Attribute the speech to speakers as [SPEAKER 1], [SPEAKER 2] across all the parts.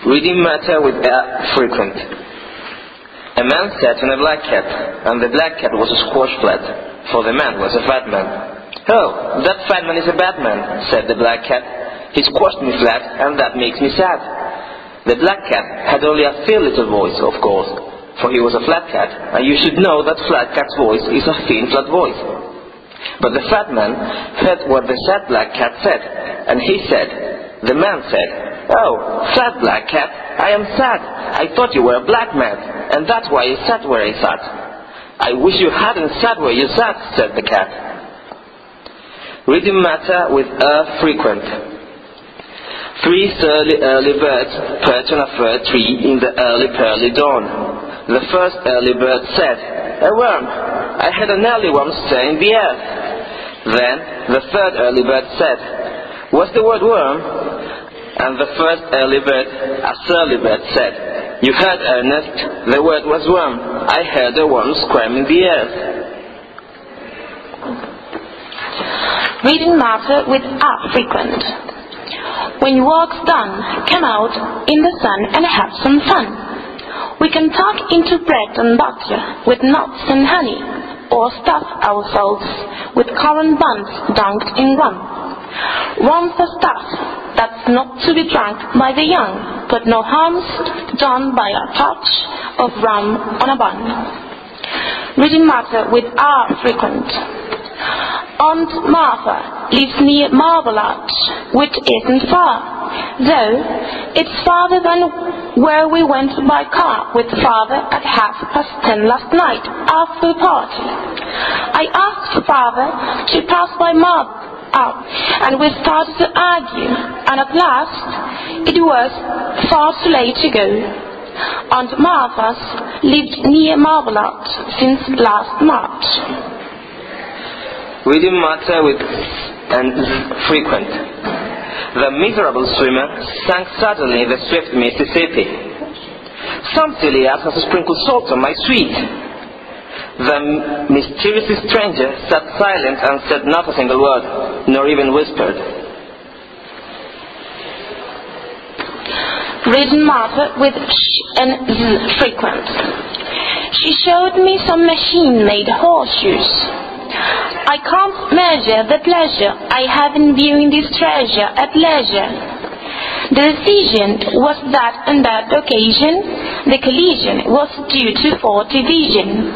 [SPEAKER 1] Reading matter with frequent. A man sat on a black cat, and the black cat was a squash flat, for the man was a fat man. "Oh, that fat man is a bad man," said the black cat. "He squashed me flat, and that makes me sad." The black cat had only a thin little voice, of course, for he was a flat cat, and you should know that flat cat's voice is a thin, flat voice. But the fat man heard what the sad black cat said, and the man said, "Oh, fat black cat, I am sad. I thought you were a black man, and that's why you sat where I sat." "I wish you hadn't sat where you sat," said the cat. Reading matter with frequent. Three early birds perched on a fir tree in the early pearly dawn. The first early bird said, "A worm. I had an early worm stir in the earth." Then the third early bird said, "What's the word worm?" And the first early bird, a surly bird, said, "You heard, Ernest, the word was worm. I heard a worm squirm in the earth."
[SPEAKER 2] Reading matter with frequent. When your work's done, come out in the sun and have some fun. We can tuck into bread and butter with nuts and honey, or stuff ourselves with currant buns dunked in rum. Rum's the stuff that's not to be drunk by the young, but no harm's done by a touch of rum on a bun. Reading matter with frequent. Aunt Martha lives near Marble Arch, which isn't far, though it's farther than where we went by car with Father at 10:30 last night after the party. I asked Father to pass by Marble Arch, and we started to argue, and at last it was far too late to go. Aunt Martha's lived near Marble Arch since last March.
[SPEAKER 1] Reading matter with frequent. The miserable swimmer sank suddenly in the swift Mississippi. "Some silly ass has sprinkled salt on my sweet." The mysterious stranger sat silent and said not a single word, nor even whispered.
[SPEAKER 2] Reading matter with frequent. She showed me some machine-made horseshoes. I can't measure the pleasure I have in viewing this treasure at leisure. The decision was that on that occasion the collision was due to 4 division.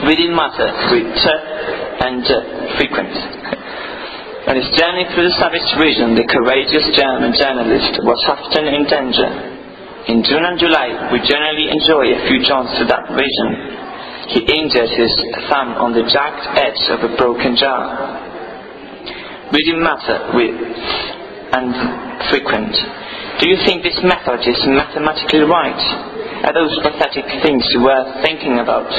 [SPEAKER 3] Reading matter with frequent. On his journey through the savage region, the courageous German journalist was often in danger. In June and July, we generally enjoy a few jaunts to that region. He injured his thumb on the jagged edge of a broken jar. Reading matter with frequent. Do you think this method is mathematically right? Are those pathetic things worth thinking about?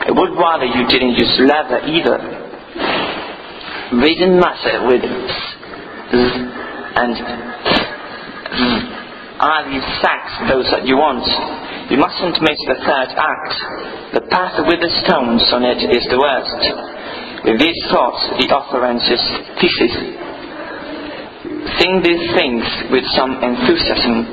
[SPEAKER 3] I would rather you didn't use leather either. Reading matter with Are these facts those that you want? You mustn't miss the third act. The path with the stones on it is the worst. With these thoughts, the author ends his thesis. Think these things with some enthusiasm